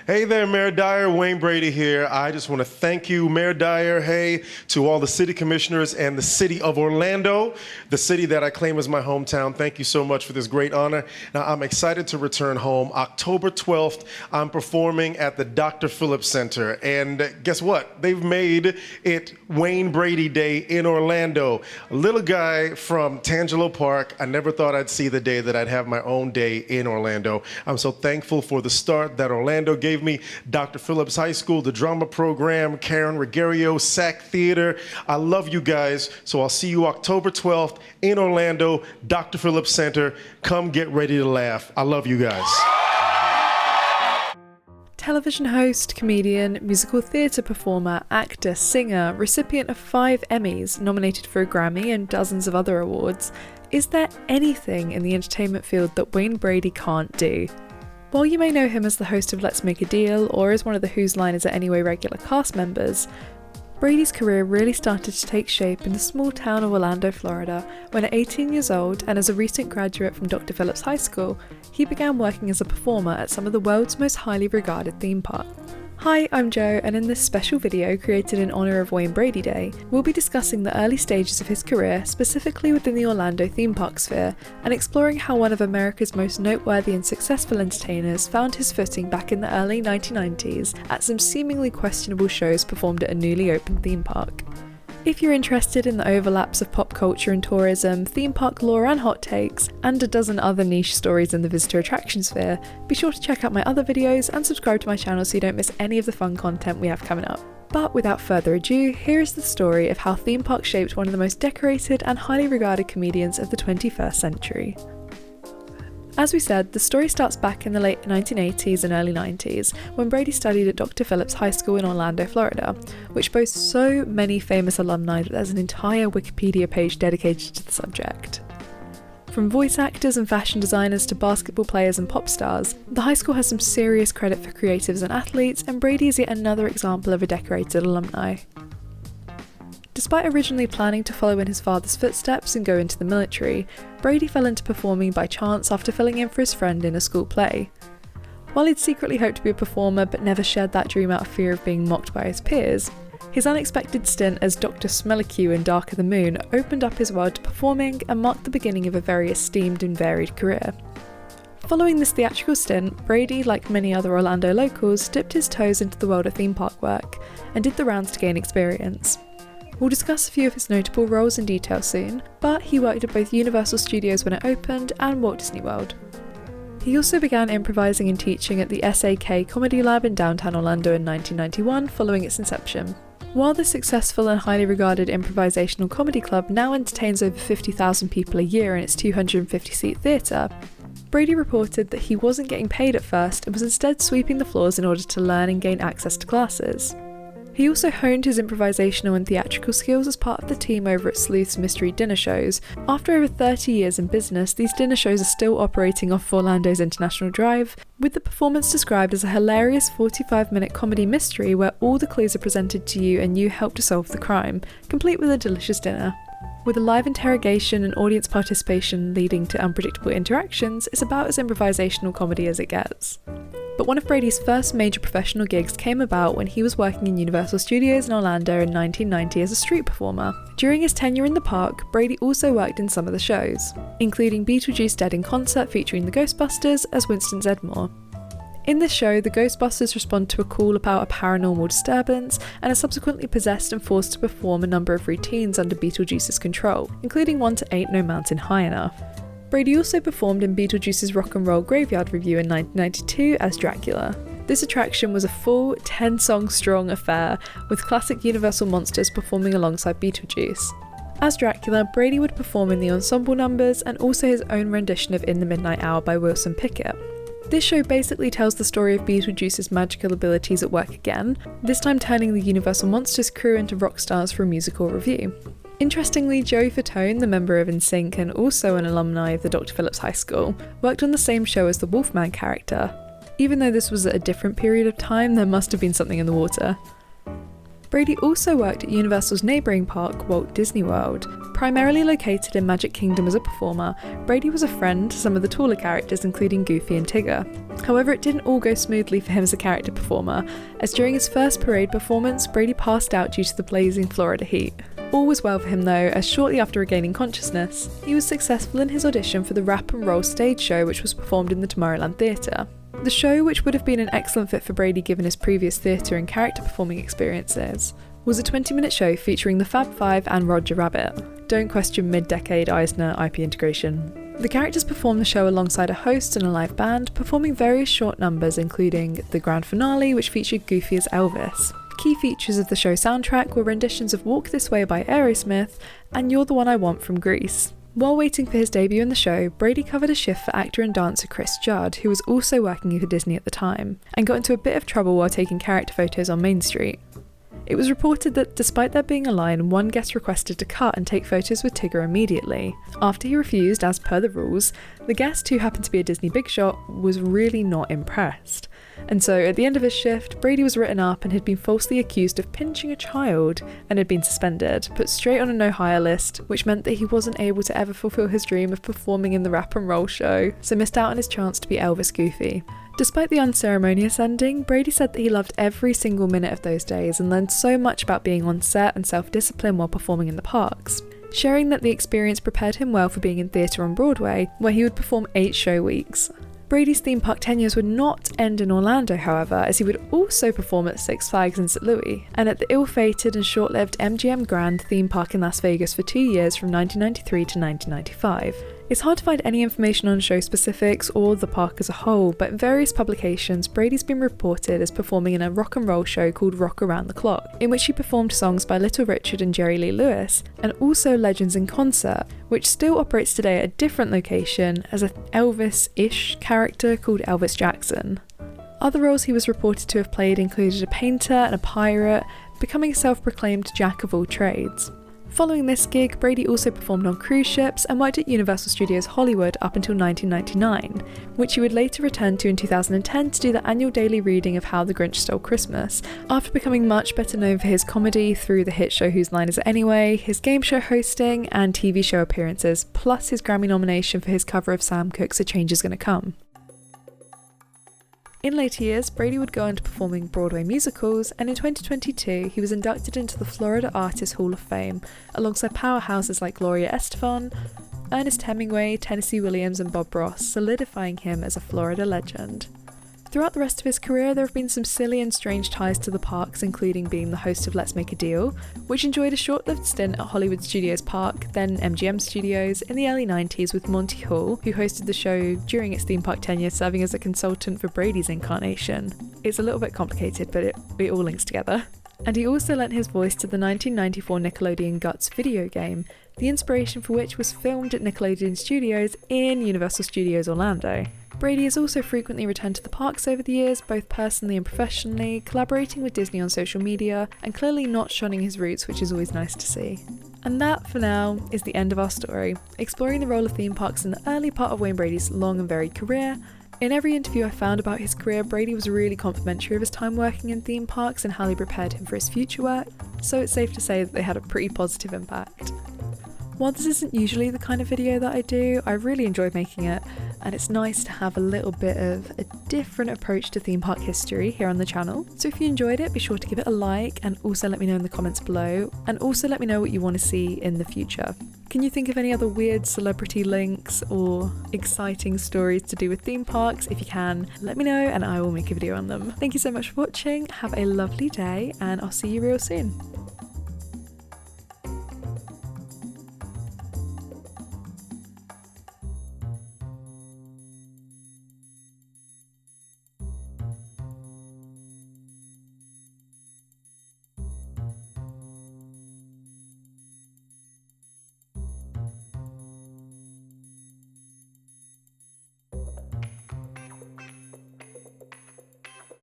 Hey there, Mayor Dyer. Wayne Brady here. I just want to thank you, Mayor Dyer. Hey, to all the city commissioners and the city of Orlando, the city that I claim as my hometown. Thank you so much for this great honor. Now, I'm excited to return home. October 12th, I'm performing at the Dr. Phillips Center. And guess what? They've made it Wayne Brady Day in Orlando. A little guy from Tangelo Park. I never thought I'd see the day that I'd have my own day in Orlando. I'm so thankful for the start that Orlando gave me. Dr. Phillips High School, the drama program, Karen Regario, SAC Theater. I love you guys. So I'll see you October 12th in Orlando, Dr. Phillips Center. Come get ready to laugh. I love you guys. Television host, comedian, musical theatre performer, actor, singer, recipient of 5 Emmys, nominated for a Grammy and dozens of other awards. Is there anything in the entertainment field that Wayne Brady can't do? While you may know him as the host of Let's Make a Deal or as one of the Whose Line Is It Anyway regular cast members, Brady's career really started to take shape in the small town of Orlando, Florida, when at 18 years old and as a recent graduate from Dr. Phillips High School, he began working as a performer at some of the world's most highly regarded theme parks. Hi, I'm Jo, and in this special video created in honour of Wayne Brady Day, we'll be discussing the early stages of his career, specifically within the Orlando theme park sphere, and exploring how one of America's most noteworthy and successful entertainers found his footing back in the early 1990s at some seemingly questionable shows performed at a newly opened theme park. If you're interested in the overlaps of pop culture and tourism, theme park lore and hot takes, and a dozen other niche stories in the visitor attraction sphere, be sure to check out my other videos and subscribe to my channel so you don't miss any of the fun content we have coming up. But without further ado, here is the story of how theme parks shaped one of the most decorated and highly regarded comedians of the 21st century. As we said, the story starts back in the late 1980s and early 90s, when Brady studied at Dr. Phillips High School in Orlando, Florida, which boasts so many famous alumni that there's an entire Wikipedia page dedicated to the subject. From voice actors and fashion designers to basketball players and pop stars, the high school has some serious credit for creatives and athletes, and Brady is yet another example of a decorated alumni. Despite originally planning to follow in his father's footsteps and go into the military, Brady fell into performing by chance after filling in for his friend in a school play. While he'd secretly hoped to be a performer but never shared that dream out of fear of being mocked by his peers, his unexpected stint as Dr. Smellicue in Dark of the Moon opened up his world to performing and marked the beginning of a very esteemed and varied career. Following this theatrical stint, Brady, like many other Orlando locals, dipped his toes into the world of theme park work and did the rounds to gain experience. We'll discuss a few of his notable roles in detail soon, but he worked at both Universal Studios when it opened and Walt Disney World. He also began improvising and teaching at the SAK Comedy Lab in downtown Orlando in 1991 following its inception. While the successful and highly regarded improvisational comedy club now entertains over 50,000 people a year in its 250-seat theatre, Brady reported that he wasn't getting paid at first and was instead sweeping the floors in order to learn and gain access to classes. He also honed his improvisational and theatrical skills as part of the team over at Sleuth's mystery dinner shows. After over 30 years in business, these dinner shows are still operating off Orlando's International Drive, with the performance described as a hilarious 45-minute comedy mystery where all the clues are presented to you and you help to solve the crime, complete with a delicious dinner. With a live interrogation and audience participation leading to unpredictable interactions, it's about as improvisational comedy as it gets. But one of Brady's first major professional gigs came about when he was working in Universal Studios in Orlando in 1990 as a street performer. During his tenure in the park, Brady also worked in some of the shows, including Beetlejuice Dead in Concert featuring the Ghostbusters as Winston Zeddemore. In this show, the Ghostbusters respond to a call about a paranormal disturbance and are subsequently possessed and forced to perform a number of routines under Beetlejuice's control, including one to Ain't No Mountain High Enough. Brady also performed in Beetlejuice's Rock and Roll Graveyard Revue in 1992 as Dracula. This attraction was a full 10-song-strong affair, with classic Universal monsters performing alongside Beetlejuice. As Dracula, Brady would perform in the ensemble numbers and also his own rendition of In the Midnight Hour by Wilson Pickett. This show basically tells the story of Beetlejuice's magical abilities at work again, this time turning the Universal Monsters crew into rock stars for a musical revue. Interestingly, Joey Fatone, the member of NSYNC and also an alumni of the Dr. Phillips High School, worked on the same show as the Wolfman character. Even though this was at a different period of time, there must have been something in the water. Brady also worked at Universal's neighbouring park, Walt Disney World. Primarily located in Magic Kingdom as a performer, Brady was a friend to some of the taller characters including Goofy and Tigger. However, it didn't all go smoothly for him as a character performer, as during his first parade performance, Brady passed out due to the blazing Florida heat. All was well for him though, as shortly after regaining consciousness, he was successful in his audition for the Rap and Roll stage show which was performed in the Tomorrowland Theatre. The show, which would have been an excellent fit for Brady given his previous theatre and character performing experiences, was a 20-minute show featuring the Fab Five and Roger Rabbit. Don't question mid-decade Eisner IP integration. The characters performed the show alongside a host and a live band, performing various short numbers including the grand finale, which featured Goofy as Elvis. Key features of the show soundtrack were renditions of Walk This Way by Aerosmith and You're the One I Want from Grease. While waiting for his debut in the show, Brady covered a shift for actor and dancer Chris Judd, who was also working for Disney at the time, and got into a bit of trouble while taking character photos on Main Street. It was reported that despite there being a line, one guest requested to cut and take photos with Tigger immediately. After he refused, as per the rules, the guest, who happened to be a Disney big shot, was really not impressed. And so at the end of his shift, Brady was written up and had been falsely accused of pinching a child and had been suspended, put straight on a no-hire list, which meant that he wasn't able to ever fulfill his dream of performing in the Rap and Roll show, so missed out on his chance to be Elvis Goofy. Despite the unceremonious ending, Brady said that he loved every single minute of those days and learned so much about being on set and self-discipline while performing in the parks, sharing that the experience prepared him well for being in theatre on Broadway, where he would perform 8 show weeks. Brady's theme park tenures would not end in Orlando, however, as he would also perform at Six Flags in St. Louis, and at the ill-fated and short-lived MGM Grand theme park in Las Vegas for 2 years from 1993 to 1995. It's hard to find any information on show specifics or the park as a whole, but in various publications, Brady's been reported as performing in a rock and roll show called Rock Around the Clock, in which he performed songs by Little Richard and Jerry Lee Lewis, and also Legends in Concert, which still operates today at a different location as an Elvis-ish character called Elvis Jackson. Other roles he was reported to have played included a painter and a pirate, becoming a self-proclaimed jack of all trades. Following this gig, Brady also performed on cruise ships and worked at Universal Studios Hollywood up until 1999, which he would later return to in 2010 to do the annual daily reading of How the Grinch Stole Christmas, after becoming much better known for his comedy through the hit show Whose Line Is It Anyway, his game show hosting and TV show appearances, plus his Grammy nomination for his cover of Sam Cooke's A Change Is Gonna Come. In later years, Brady would go on to performing Broadway musicals, and in 2022 he was inducted into the Florida Artists Hall of Fame, alongside powerhouses like Gloria Estefan, Ernest Hemingway, Tennessee Williams and Bob Ross, solidifying him as a Florida legend. Throughout the rest of his career, there have been some silly and strange ties to the parks, including being the host of Let's Make a Deal, which enjoyed a short-lived stint at Hollywood Studios Park, then MGM Studios, in the early 90s with Monty Hall, who hosted the show during its theme park tenure, serving as a consultant for Brady's incarnation. It's a little bit complicated, but it all links together. And he also lent his voice to the 1994 Nickelodeon Guts video game, the inspiration for which was filmed at Nickelodeon Studios in Universal Studios Orlando. Brady has also frequently returned to the parks over the years, both personally and professionally, collaborating with Disney on social media, and clearly not shunning his roots, which is always nice to see. And that, for now, is the end of our story, exploring the role of theme parks in the early part of Wayne Brady's long and varied career. In every interview I found about his career, Brady was really complimentary of his time working in theme parks and how they prepared him for his future work, so it's safe to say that they had a pretty positive impact. While this isn't usually the kind of video that I do, I really enjoyed making it, and it's nice to have a little bit of a different approach to theme park history here on the channel. So if you enjoyed it, be sure to give it a like and also let me know in the comments below, and also let me know what you want to see in the future. Can you think of any other weird celebrity links or exciting stories to do with theme parks? If you can, let me know and I will make a video on them. Thank you so much for watching, have a lovely day, and I'll see you real soon.